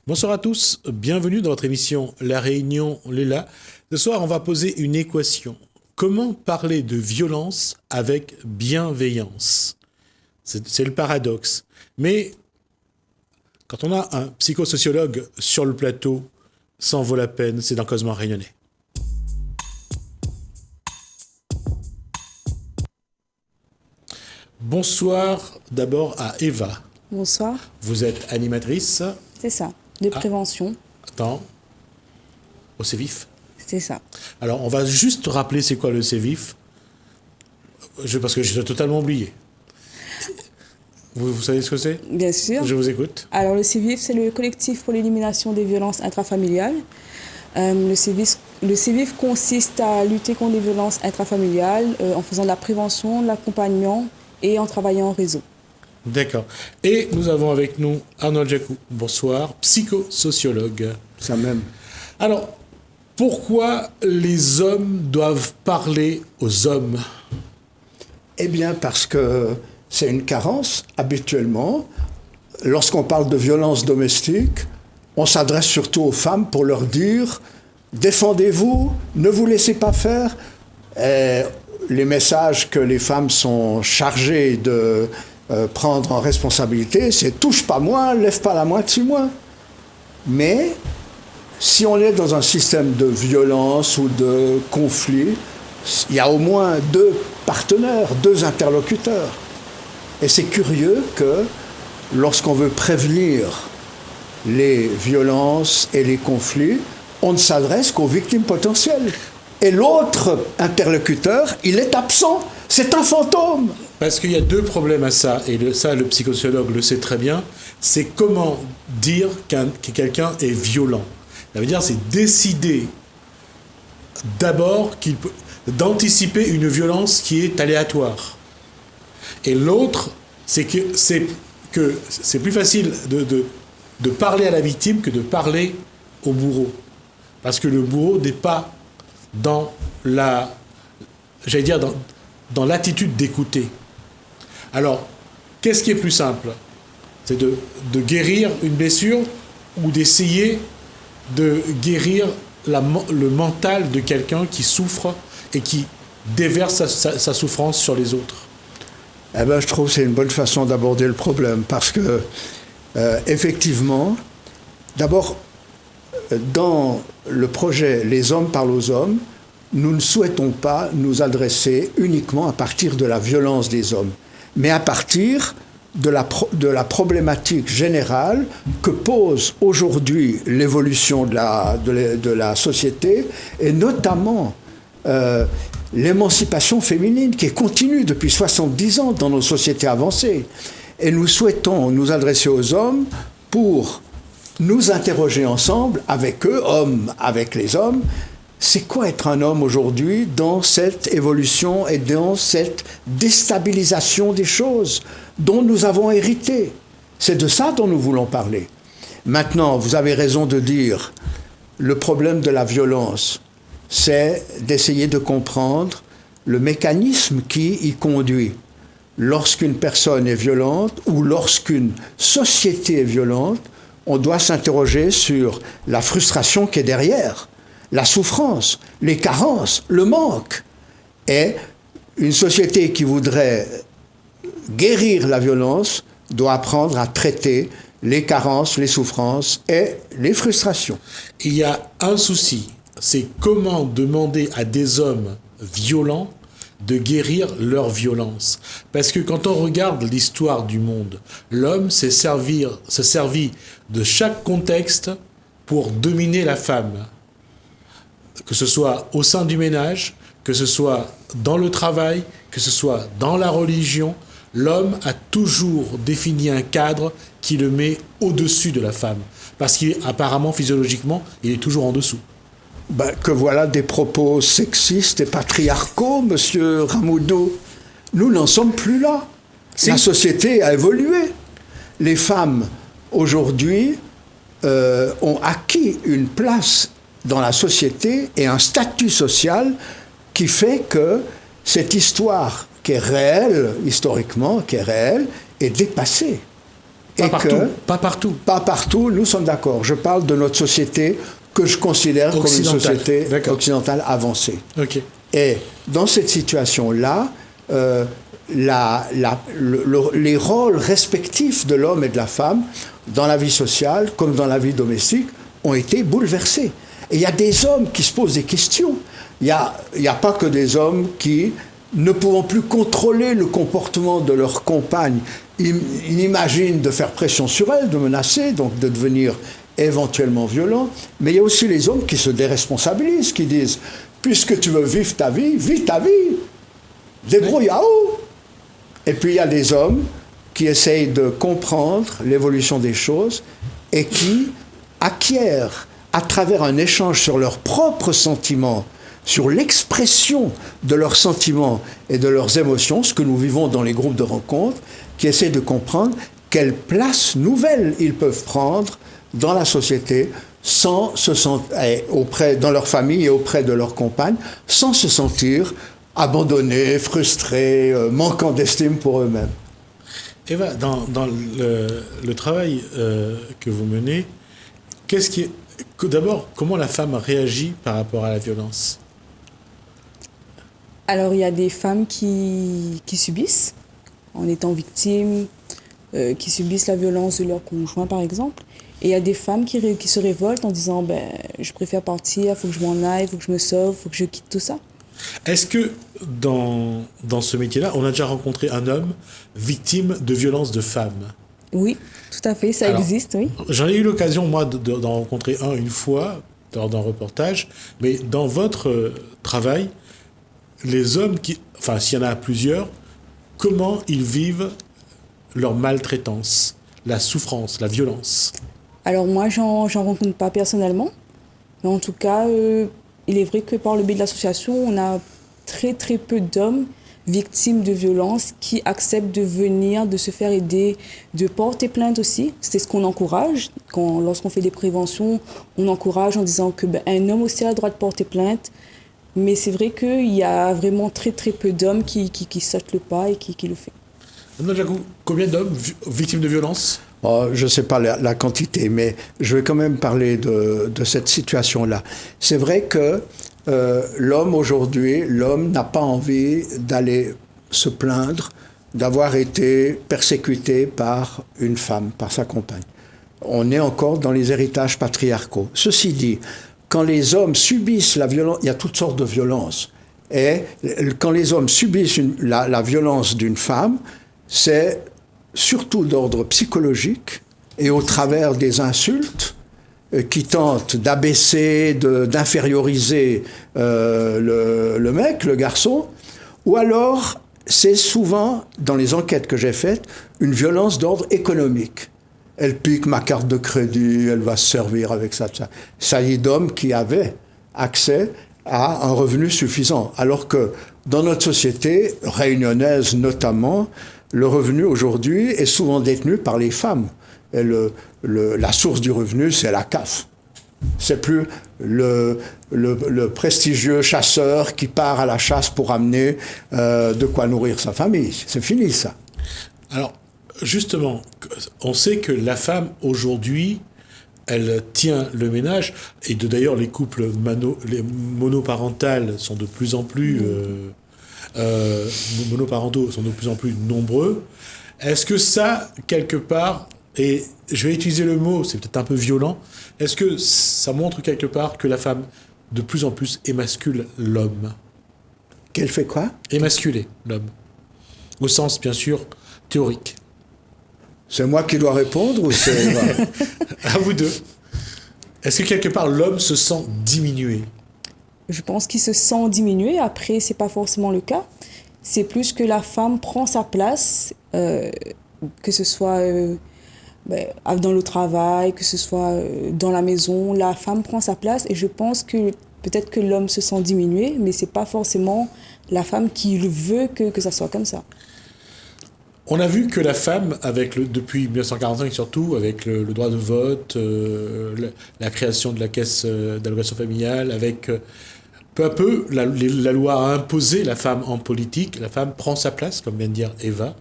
Bonsoir à tous, bienvenue dans votre émission La Réunion Léla. Ce soir, on va poser une équation. Comment parler de violence avec bienveillance ? C'est le paradoxe. Mais quand on a un psychosociologue sur le plateau, ça en vaut la peine, c'est dans Causement Réunionnais. Bonsoir d'abord à Eva. Bonsoir. Vous êtes animatrice. C'est ça, de prévention. Attends, au CVIF. C'est ça. Alors, on va juste rappeler c'est quoi le CVIF, parce que j'ai totalement oublié. Vous savez ce que c'est ? Bien sûr. Je vous écoute. Alors, le CVIF, c'est le collectif pour l'élimination des violences intrafamiliales. Le CVIF consiste à lutter contre les violences intrafamiliales en faisant de la prévention, de l'accompagnement et en travaillant en réseau. D'accord. Et nous avons avec nous Arnold Jacou. Bonsoir, psychosociologue. Ça même. Alors, pourquoi les hommes doivent parler aux hommes ? Eh bien, parce que c'est une carence. Habituellement, lorsqu'on parle de violence domestique, on s'adresse surtout aux femmes pour leur dire « Défendez-vous, ne vous laissez pas faire ». Les messages que les femmes sont chargées de prendre en responsabilité, c'est « touche pas moi, lève pas la main dessus moi ». Mais si on est dans un système de violence ou de conflit, il y a au moins deux partenaires, deux interlocuteurs. Et c'est curieux que lorsqu'on veut prévenir les violences et les conflits, on ne s'adresse qu'aux victimes potentielles. Et l'autre interlocuteur, il est absent. C'est un fantôme. Parce qu'il y a deux problèmes à ça, et ça, le psychosociologue le sait très bien, c'est comment dire que quelqu'un est violent. Ça veut dire, c'est décider d'abord d'anticiper une violence qui est aléatoire. Et l'autre, c'est que c'est plus facile de parler à la victime que de parler au bourreau. Parce que le bourreau n'est pas dans dans l'attitude d'écouter. Alors, qu'est-ce qui est plus simple ? C'est de guérir une blessure ou d'essayer de guérir le mental de quelqu'un qui souffre et qui déverse sa souffrance sur les autres ? Eh ben, je trouve que c'est une bonne façon d'aborder le problème parce que, effectivement, d'abord, dans le projet Les hommes parlent aux hommes, nous ne souhaitons pas nous adresser uniquement à partir de la violence des hommes, mais à partir de la problématique générale que pose aujourd'hui l'évolution de la société et notamment l'émancipation féminine qui est continue depuis 70 ans dans nos sociétés avancées. Et nous souhaitons nous adresser aux hommes pour nous interroger ensemble avec eux, hommes avec les hommes, c'est quoi être un homme aujourd'hui dans cette évolution et dans cette déstabilisation des choses dont nous avons hérité. C'est de ça dont nous voulons parler. Maintenant, vous avez raison de dire, le problème de la violence, c'est d'essayer de comprendre le mécanisme qui y conduit. Lorsqu'une personne est violente ou lorsqu'une société est violente, on doit s'interroger sur la frustration qui est derrière, la souffrance, les carences, le manque. Et une société qui voudrait guérir la violence doit apprendre à traiter les carences, les souffrances et les frustrations. Il y a un souci, c'est comment demander à des hommes violents de guérir leur violence. Parce que quand on regarde l'histoire du monde, l'homme s'est servi de chaque contexte pour dominer la femme. Que ce soit au sein du ménage, que ce soit dans le travail, que ce soit dans la religion, l'homme a toujours défini un cadre qui le met au-dessus de la femme. Parce qu'apparemment, physiologiquement, il est toujours en dessous. Que voilà des propos sexistes et patriarcaux, monsieur Ramoudou. Nous n'en sommes plus là. Si. La société a évolué. Les femmes, aujourd'hui, ont acquis une place dans la société et un statut social qui fait que cette histoire qui est réelle, historiquement, qui est réelle, est dépassée. Pas partout, pas partout. Pas partout, nous sommes d'accord. Je parle de notre société que je considère comme une société occidentale avancée. Okay. Et dans cette situation-là, les rôles respectifs de l'homme et de la femme, dans la vie sociale comme dans la vie domestique, ont été bouleversés. Et il y a des hommes qui se posent des questions. Il n'y a pas que des hommes qui, ne pouvant plus contrôler le comportement de leur compagne, ils imaginent de faire pression sur elle, de menacer, donc de devenir éventuellement violents. Mais il y a aussi les hommes qui se déresponsabilisent, qui disent « Puisque tu veux vivre ta vie, vis ta vie. Débrouille-toi. » Et puis il y a des hommes qui essayent de comprendre l'évolution des choses et qui acquièrent, à travers un échange sur leurs propres sentiments, sur l'expression de leurs sentiments et de leurs émotions, ce que nous vivons dans les groupes de rencontres, qui essaient de comprendre quelle place nouvelle ils peuvent prendre dans la société, sans se sentir, dans leur famille et auprès de leurs compagnes, sans se sentir abandonnés, frustrés, manquant d'estime pour eux-mêmes. Eva, dans le travail que vous menez, d'abord, comment la femme réagit par rapport à la violence ? Alors, il y a des femmes qui subissent, en étant victimes, qui subissent la violence de leur conjoint, par exemple. Et il y a des femmes qui se révoltent en disant je préfère partir, il faut que je m'en aille, il faut que je me sauve, il faut que je quitte tout ça. Est-ce que dans ce métier-là, on a déjà rencontré un homme victime de violences de femmes ? Oui, tout à fait, ça existe, oui. J'en ai eu l'occasion, moi, d'en rencontrer une fois, lors d'un reportage, mais dans votre travail, les hommes s'il y en a plusieurs, comment ils vivent leur maltraitance, la souffrance, la violence ? Alors moi, j'en rencontre pas personnellement, mais en tout cas, il est vrai que par le biais de l'association, on a très très peu d'hommes victimes de violences qui acceptent de venir, de se faire aider, de porter plainte aussi. C'est ce qu'on encourage. Lorsqu'on fait des préventions, on encourage en disant que un homme aussi a le droit de porter plainte. Mais c'est vrai qu'il y a vraiment très très peu d'hommes qui sautent le pas et qui le font. Combien d'hommes victimes de violences ? Je ne sais pas la quantité, mais je vais quand même parler de cette situation-là. C'est vrai que l'homme n'a pas envie d'aller se plaindre d'avoir été persécuté par une femme, par sa compagne. On est encore dans les héritages patriarcaux. Ceci dit, quand les hommes subissent la violence, il y a toutes sortes de violences. Et quand les hommes subissent la violence d'une femme, c'est surtout d'ordre psychologique et au travers des insultes qui tentent d'abaisser, d'inférioriser le mec, le garçon, ou alors c'est souvent, dans les enquêtes que j'ai faites, une violence d'ordre économique. Elle pique ma carte de crédit, elle va se servir avec ça. Ça y est d'hommes qui avaient accès à un revenu suffisant. Alors que dans notre société, réunionnaise notamment, le revenu aujourd'hui est souvent détenu par les femmes. Et la source du revenu, c'est la CAF. C'est plus le prestigieux chasseur qui part à la chasse pour amener de quoi nourrir sa famille. C'est fini, ça. Alors, justement, on sait que la femme, aujourd'hui, elle tient le ménage. Et d'ailleurs, les couples monoparentaux sont de plus en plus... monoparentaux sont de plus en plus nombreux. Est-ce que ça, quelque part, et je vais utiliser le mot, c'est peut-être un peu violent, est-ce que ça montre quelque part que la femme, de plus en plus, émascule l'homme ? Qu'elle fait quoi ? Émasculer l'homme. Au sens, bien sûr, théorique. C'est moi qui dois répondre ou c'est... À vous deux. Est-ce que quelque part, l'homme se sent diminué ? Je pense qu'il se sent diminué. Après, c'est pas forcément le cas. C'est plus que la femme prend sa place, que ce soit dans le travail, que ce soit dans la maison. La femme prend sa place et je pense que peut-être que l'homme se sent diminué, mais c'est pas forcément la femme qui veut que ça soit comme ça. On a vu que la femme, depuis 1945 surtout, avec le droit de vote, la création de la caisse d'allocation familiale, avec peu à peu, la loi a imposé la femme en politique, la femme prend sa place, comme vient de dire Eva.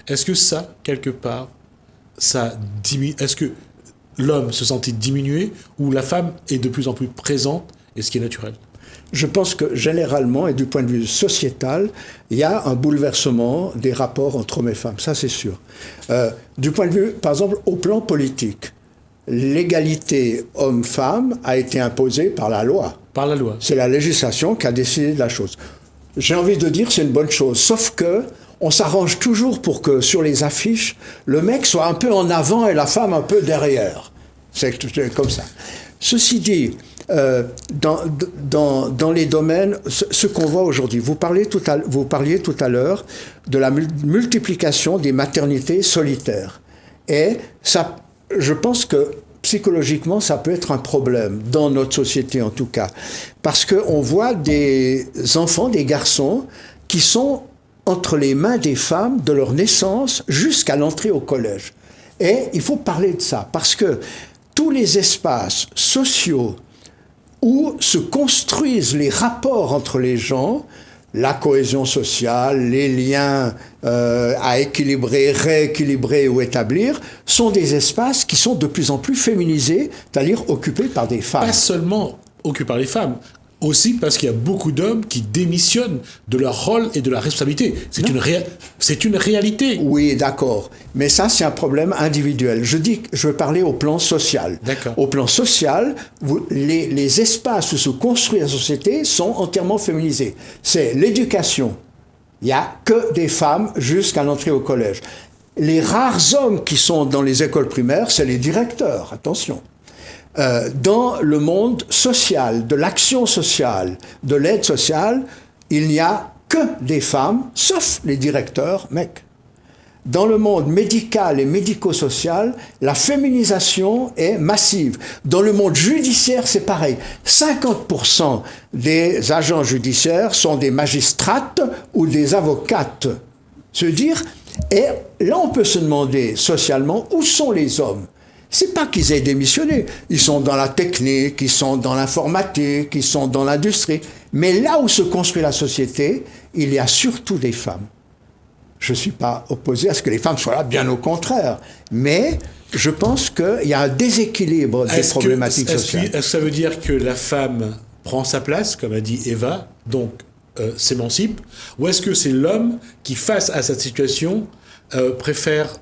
Est-ce que ça, quelque part, est-ce que l'homme se sentit diminué ou la femme est de plus en plus présente et ce qui est naturel? Je pense que généralement, et du point de vue sociétal, il y a un bouleversement des rapports entre hommes et femmes, ça c'est sûr. Du point de vue, par exemple, au plan politique, l'égalité homme-femme a été imposée par la loi. Par la loi. C'est la législation qui a décidé de la chose. J'ai envie de dire que c'est une bonne chose, sauf que on s'arrange toujours pour que sur les affiches, le mec soit un peu en avant et la femme un peu derrière. C'est comme ça. Ceci dit, dans les domaines, ce qu'on voit aujourd'hui, vous parliez tout à l'heure de la multiplication des maternités solitaires. Et ça, je pense que psychologiquement, ça peut être un problème, dans notre société en tout cas. Parce qu'on voit des enfants, des garçons, qui sont entre les mains des femmes de leur naissance jusqu'à l'entrée au collège. Et il faut parler de ça, parce que tous les espaces sociaux où se construisent les rapports entre les gens, la cohésion sociale, les liens à équilibrer, rééquilibrer ou établir, sont des espaces qui sont de plus en plus féminisés, c'est-à-dire occupés par des femmes. Pas seulement occupés par les femmes, aussi parce qu'il y a beaucoup d'hommes qui démissionnent de leur rôle et de leur responsabilité. C'est une réalité. Oui, d'accord. Mais ça, c'est un problème individuel. Je veux parler au plan social. D'accord. Au plan social, les espaces où se construit la société sont entièrement féminisés. C'est l'éducation. Il n'y a que des femmes jusqu'à l'entrée au collège. Les rares hommes qui sont dans les écoles primaires, c'est les directeurs, attention. Dans le monde social, de l'action sociale, de l'aide sociale, il n'y a que des femmes, sauf les directeurs, mecs. Dans le monde médical et médico-social, la féminisation est massive. Dans le monde judiciaire, c'est pareil. 50% des agents judiciaires sont des magistrates ou des avocates. Et là, on peut se demander socialement, où sont les hommes ? C'est pas qu'ils aient démissionné. Ils sont dans la technique, ils sont dans l'informatique, ils sont dans l'industrie. Mais là où se construit la société, il y a surtout des femmes. Je ne suis pas opposé à ce que les femmes soient là, bien au contraire. Mais je pense qu'il y a un déséquilibre des problématiques sociales. Est-ce que ça veut dire que la femme prend sa place, comme a dit Eva, donc s'émancipe, ou est-ce que c'est l'homme qui, face à cette situation, préfère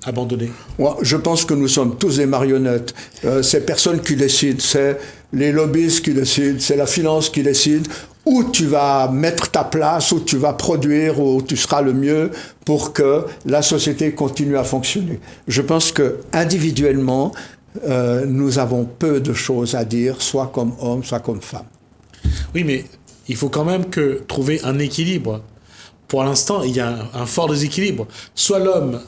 abandonner? Moi, je pense que nous sommes tous des marionnettes. C'est personne qui décide, c'est les lobbyistes qui décident, c'est la finance qui décide où tu vas mettre ta place, où tu vas produire, où tu seras le mieux pour que la société continue à fonctionner. Je pense que individuellement, nous avons peu de choses à dire, soit comme hommes, soit comme femmes. Oui, mais il faut quand même trouver un équilibre. Pour l'instant, il y a un fort déséquilibre. Soit l'homme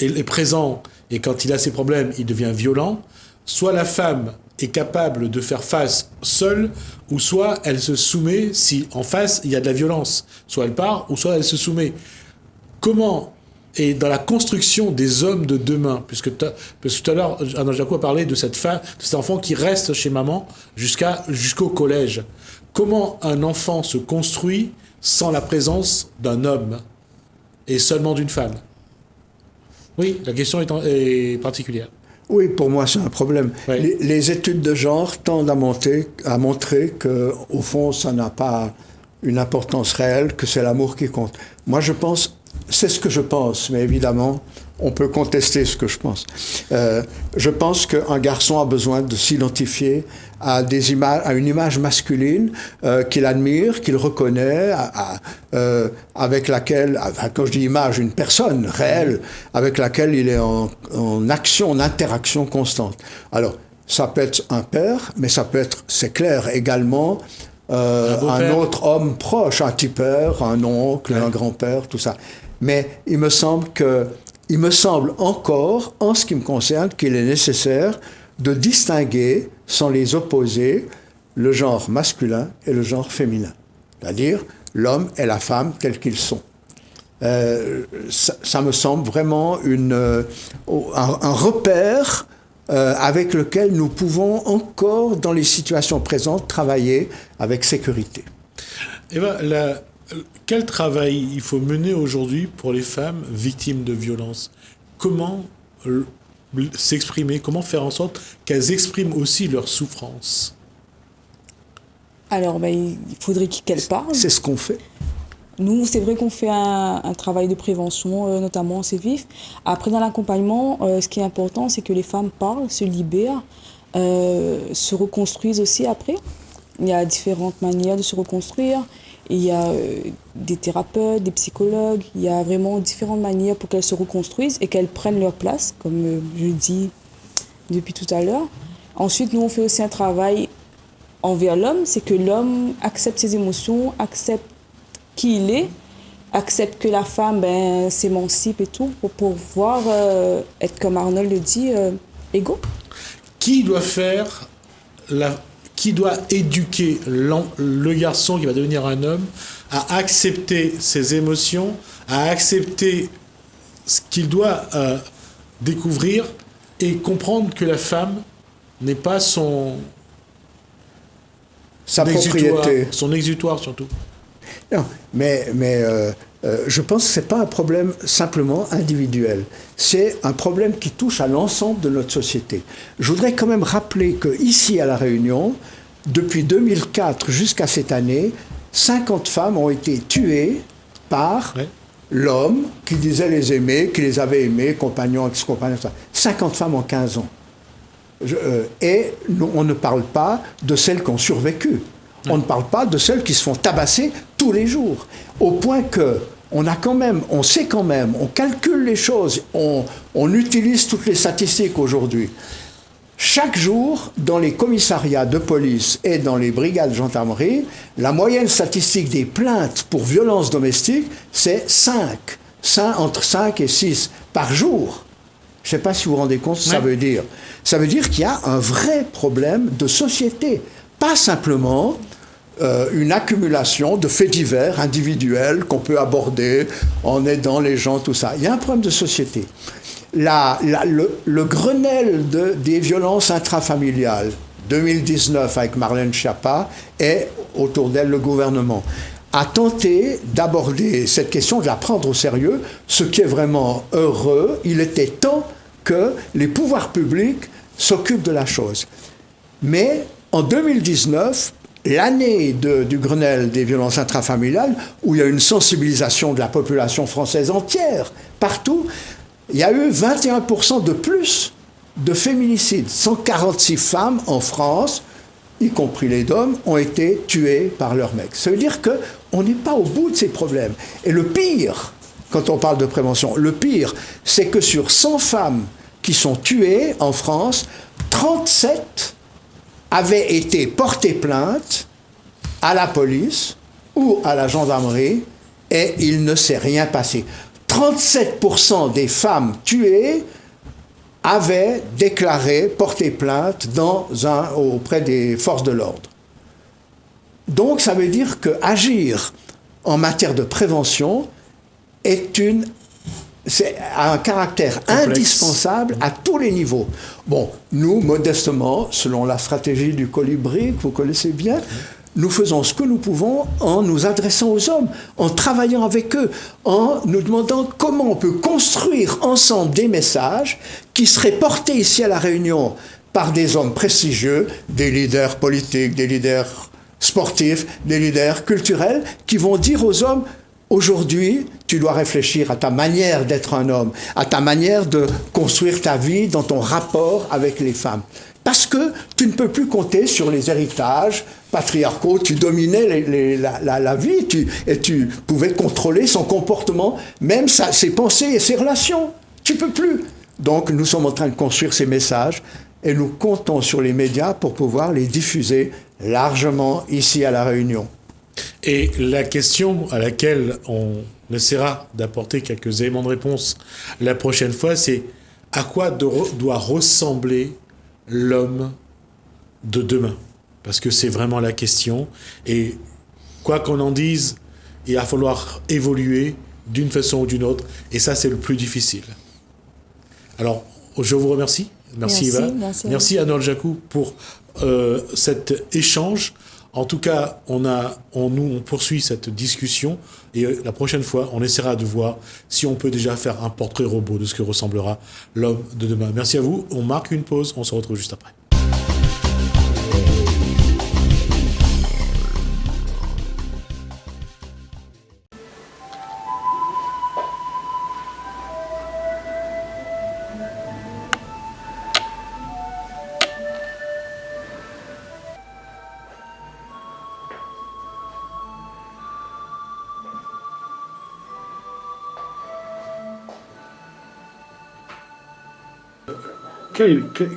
est présent et quand il a ses problèmes, il devient violent, soit la femme est capable de faire face seule, ou soit elle se soumet si en face il y a de la violence. Soit elle part, ou soit elle se soumet. Comment, et dans la construction des hommes de demain, parce que tout à l'heure, Anna Jaco a parlé de cette femme, de cet enfant qui reste chez maman jusqu'au collège. Comment un enfant se construit sans la présence d'un homme et seulement d'une femme? Oui, la question est particulière. Oui, pour moi, c'est un problème. Oui. Les études de genre tendent à montrer qu'au fond, ça n'a pas une importance réelle, que c'est l'amour qui compte. Moi, je pense, c'est ce que je pense, mais évidemment, on peut contester ce que je pense. Je pense qu'un garçon a besoin de s'identifier à une image masculine qu'il admire, qu'il reconnaît, avec laquelle, quand je dis image, une personne réelle, avec laquelle il est en action, en interaction constante. Alors, ça peut être un père, mais ça peut être, c'est clair, également un autre homme proche, un petit père, un oncle, un grand-père, tout ça. Mais il me semble encore, en ce qui me concerne, qu'il est nécessaire de distinguer, sans les opposer, le genre masculin et le genre féminin. C'est-à-dire l'homme et la femme tels qu'ils sont. Ça me semble vraiment un repère avec lequel nous pouvons encore, dans les situations présentes, travailler avec sécurité. Eva, quel travail il faut mener aujourd'hui pour les femmes victimes de violences? comment s'exprimer, comment faire en sorte qu'elles expriment aussi leur souffrance? Alors, il faudrait qu'elle parle. C'est ce qu'on fait. Nous, c'est vrai qu'on fait un travail de prévention, notamment en CVIF. Après, dans l'accompagnement, ce qui est important, c'est que les femmes parlent, se libèrent, se reconstruisent aussi après. Il y a différentes manières de se reconstruire. Il y a des thérapeutes, des psychologues. Il y a vraiment différentes manières pour qu'elles se reconstruisent et qu'elles prennent leur place, comme je dis depuis tout à l'heure. Ensuite, nous, on fait aussi un travail envers l'homme. C'est que l'homme accepte ses émotions, accepte qui il est, accepte que la femme s'émancipe et tout, pour pouvoir être, comme Arnold le dit, égaux. Qui doit éduquer le garçon qui va devenir un homme à accepter ses émotions, à accepter ce qu'il doit découvrir et comprendre que la femme n'est pas sa propriété, son exutoire surtout. Non, mais je pense que ce n'est pas un problème simplement individuel. C'est un problème qui touche à l'ensemble de notre société. Je voudrais quand même rappeler qu'ici à La Réunion, depuis 2004 jusqu'à cette année, 50 femmes ont été tuées par l'homme qui disait les aimer, qui les avait aimées, compagnons, ex-compagnons, 50 femmes en 15 ans. Et on ne parle pas de celles qui ont survécu. On ne parle pas de celles qui se font tabasser tous les jours. Au point que on sait quand même, on calcule les choses, on utilise toutes les statistiques aujourd'hui. Chaque jour, dans les commissariats de police et dans les brigades de gendarmerie, la moyenne statistique des plaintes pour violences domestiques, c'est 5. Entre 5 et 6 par jour. Je ne sais pas si vous vous rendez compte ce que ça veut dire. Ça veut dire qu'il y a un vrai problème de société. Pas simplement une accumulation de faits divers individuels qu'on peut aborder en aidant les gens, tout ça. Il y a un problème de société. Le Grenelle des violences intrafamiliales 2019 avec Marlène Schiappa et autour d'elle le gouvernement a tenté d'aborder cette question, de la prendre au sérieux, ce qui est vraiment heureux. Il était temps que les pouvoirs publics s'occupent de la chose. Mais en 2019, l'année du Grenelle des violences intrafamiliales, où il y a une sensibilisation de la population française entière, partout, il y a eu 21% de plus de féminicides. 146 femmes en France, y compris les DOM, ont été tuées par leurs mecs. Ça veut dire qu'on n'est pas au bout de ces problèmes. Et le pire, quand on parle de prévention, le pire, c'est que sur 100 femmes qui sont tuées en France, 37 avaient été portées plainte à la police ou à la gendarmerie et il ne s'est rien passé. 37% des femmes tuées avaient déclaré, porté plainte auprès des forces de l'ordre. Donc ça veut dire qu'agir en matière de prévention a un caractère complexe, indispensable à tous les niveaux. Bon, nous, modestement, selon la stratégie du colibri, que vous connaissez bien, nous faisons ce que nous pouvons en nous adressant aux hommes, en travaillant avec eux, en nous demandant comment on peut construire ensemble des messages qui seraient portés ici à La Réunion par des hommes prestigieux, des leaders politiques, des leaders sportifs, des leaders culturels, qui vont dire aux hommes: aujourd'hui, tu dois réfléchir à ta manière d'être un homme, à ta manière de construire ta vie dans ton rapport avec les femmes. Parce que tu ne peux plus compter sur les héritages patriarcaux. Tu dominais la vie et tu pouvais contrôler son comportement, même ses pensées et ses relations. Tu ne peux plus. Donc nous sommes en train de construire ces messages et nous comptons sur les médias pour pouvoir les diffuser largement ici à La Réunion. Et la question à laquelle on essaiera d'apporter quelques éléments de réponse la prochaine fois, c'est à quoi doit ressembler l'homme de demain? Parce que c'est vraiment la question. Et quoi qu'on en dise, il va falloir évoluer d'une façon ou d'une autre. Et ça, c'est le plus difficile. Alors, je vous remercie. Merci Eva. Merci Arnold Jacou pour cet échange En tout cas, on poursuit cette discussion et la prochaine fois, on essaiera de voir si on peut déjà faire un portrait robot de ce que ressemblera l'homme de demain. Merci à vous. On marque une pause. On se retrouve juste après.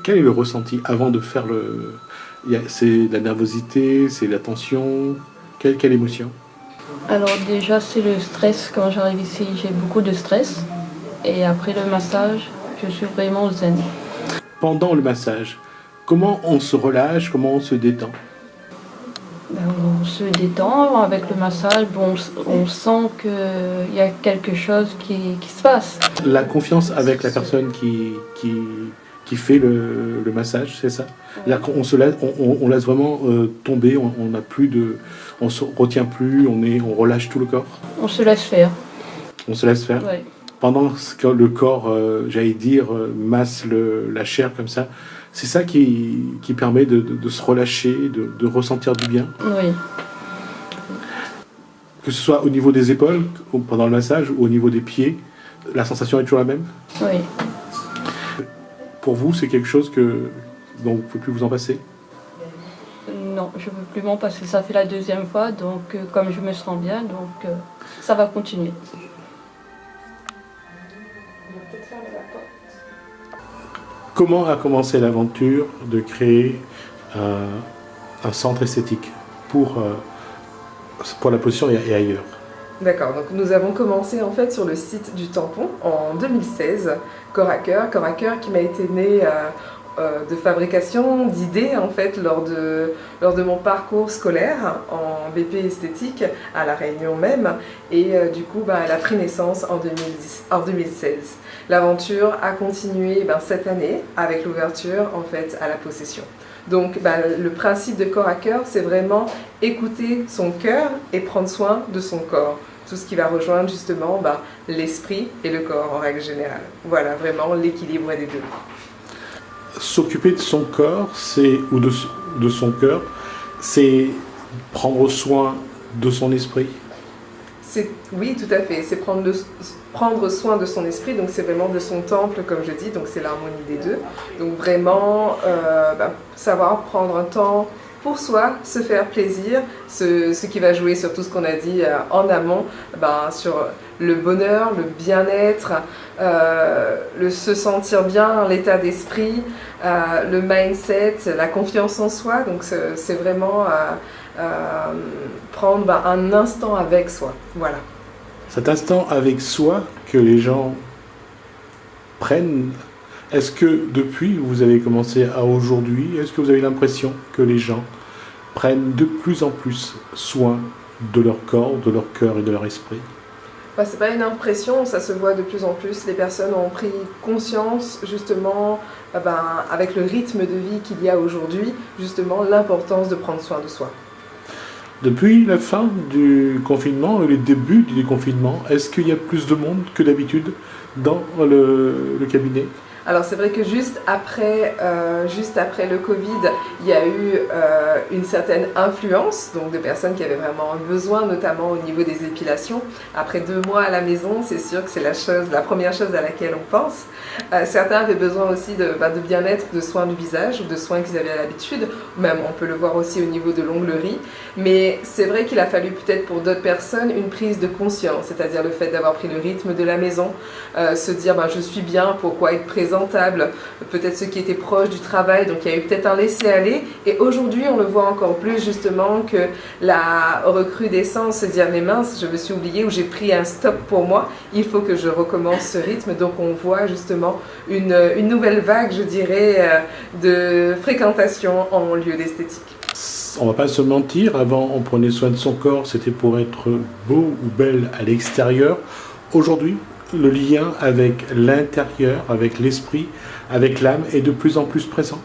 Quel est le ressenti avant de faire le... C'est la nervosité, c'est la tension, quelle émotion? Alors déjà c'est le stress, quand j'arrive ici j'ai beaucoup de stress et après le massage je suis vraiment zen. Pendant le massage, comment on se relâche, comment on se détend? On se détend avec le massage, on sent qu'il y a quelque chose qui se passe. La confiance avec la personne qui fait le massage, c'est ça? C'est-à-dire qu'on se laisse, on laisse vraiment tomber, on se retient plus, on relâche tout le corps. On se laisse faire. On se laisse faire. Ouais. Pendant que le corps, j'allais dire, masse la chair comme ça, c'est ça qui permet de se relâcher, de ressentir du bien. Oui. Que ce soit au niveau des épaules, pendant le massage, ou au niveau des pieds, la sensation est toujours la même? Oui. Pour vous, c'est quelque chose dont vous ne pouvez plus vous en passer? Non, je ne peux plus m'en passer. Ça fait la deuxième fois, donc comme je me sens bien, donc ça va continuer. Comment a commencé l'aventure de créer un centre esthétique pour la position et ailleurs? D'accord, donc nous avons commencé en fait sur le site du Tampon en 2016, Corps à Cœur qui m'a été né de fabrication d'idées en fait lors de mon parcours scolaire en BP esthétique à La Réunion même, et du coup elle a pris naissance en 2016. L'aventure a continué cette année avec l'ouverture en fait à la possession. Donc le principe de Corps à Cœur, c'est vraiment écouter son cœur et prendre soin de son corps. Tout ce qui va rejoindre justement l'esprit et le corps en règle générale. Voilà, vraiment l'équilibre des deux. S'occuper de son corps, ou de son cœur, c'est prendre soin de son esprit? Oui, tout à fait. C'est prendre soin de son esprit, donc c'est vraiment de son temple, comme je dis, donc c'est l'harmonie des deux. Donc vraiment, savoir prendre un temps pour soi, se faire plaisir, ce qui va jouer sur tout ce qu'on a dit en amont, sur le bonheur, le bien-être, se sentir bien, l'état d'esprit, le mindset, la confiance en soi. Donc c'est vraiment prendre un instant avec soi. Voilà. Cet instant avec soi que les gens prennent, est-ce que depuis vous avez commencé à aujourd'hui, est-ce que vous avez l'impression que les gens prennent de plus en plus soin de leur corps, de leur cœur et de leur esprit? C'est pas une impression, ça se voit de plus en plus. Les personnes ont pris conscience justement avec le rythme de vie qu'il y a aujourd'hui, justement l'importance de prendre soin de soi. Depuis la fin du confinement et les débuts du déconfinement, est-ce qu'il y a plus de monde que d'habitude dans le cabinet? Alors c'est vrai que juste après le Covid, il y a eu une certaine influence, donc de personnes qui avaient vraiment un besoin, notamment au niveau des épilations. Après 2 mois à la maison, c'est sûr que c'est la première chose à laquelle on pense. Certains avaient besoin aussi de bien-être, de soins du visage ou de soins qu'ils avaient à l'habitude, même on peut le voir aussi au niveau de l'onglerie. Mais c'est vrai qu'il a fallu peut-être pour d'autres personnes une prise de conscience, c'est-à-dire le fait d'avoir pris le rythme de la maison, se dire je suis bien, pourquoi être présentable, peut-être ceux qui étaient proches du travail, donc il y a eu peut-être un laisser-aller. Et aujourd'hui on le voit encore plus justement que la recrudescence, se dire mais mince, je me suis oubliée ou j'ai pris un stop pour moi, il faut que je recommence ce rythme. Donc on voit justement une nouvelle vague, je dirais, de fréquentation en lieu d'esthétique. On va pas se mentir, avant on prenait soin de son corps, c'était pour être beau ou belle à l'extérieur. Aujourd'hui, le lien avec l'intérieur, avec l'esprit, avec l'âme est de plus en plus présent.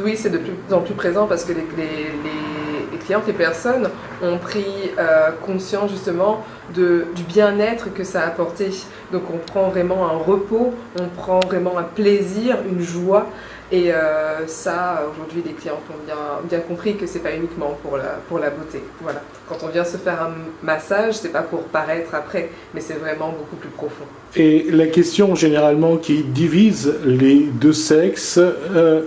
Oui, c'est de plus en plus présent parce que les clientes, les personnes ont pris conscience justement du bien-être que ça a apporté. Donc on prend vraiment un repos, on prend vraiment un plaisir, une joie. Et ça, aujourd'hui, les clientes ont bien compris que c'est pas uniquement pour la beauté. Voilà. Quand on vient se faire un massage, c'est pas pour paraître après, mais c'est vraiment beaucoup plus profond. Et la question généralement qui divise les deux sexes,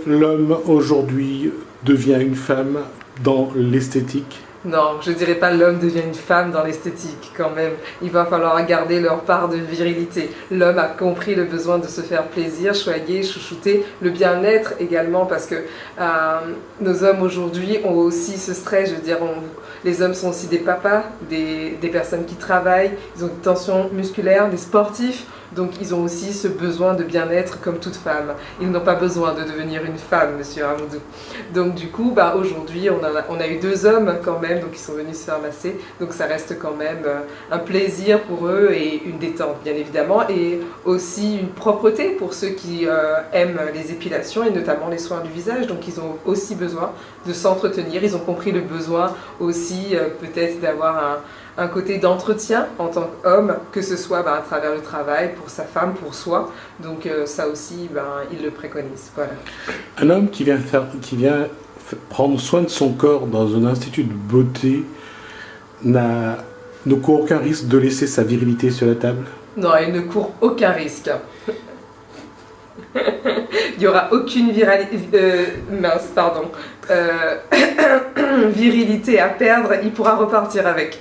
l'homme aujourd'hui devient une femme dans l'esthétique? Non, je dirais pas l'homme devient une femme dans l'esthétique quand même. Il va falloir garder leur part de virilité. L'homme a compris le besoin de se faire plaisir, choyer, chouchouter, le bien-être également parce que nos hommes aujourd'hui ont aussi ce stress. Je veux dire, les hommes sont aussi des papas, des personnes qui travaillent, ils ont une tension musculaire, des sportifs. Donc ils ont aussi ce besoin de bien-être comme toute femme. Ils n'ont pas besoin de devenir une femme, monsieur Amadou. Donc du coup, aujourd'hui, on a eu 2 hommes quand même, donc ils sont venus se faire masser. Donc ça reste quand même un plaisir pour eux et une détente, bien évidemment. Et aussi une propreté pour ceux qui aiment les épilations et notamment les soins du visage. Donc ils ont aussi besoin de s'entretenir. Ils ont compris le besoin aussi peut-être d'avoir un côté d'entretien en tant qu'homme, que ce soit à travers le travail, pour sa femme, pour soi. Donc ça aussi, il le préconise. Voilà. Un homme qui vient prendre soin de son corps dans un institut de beauté ne court aucun risque de laisser sa virilité sur la table? Non, il ne court aucun risque. Il n'y aura aucune virilité à perdre, il pourra repartir avec.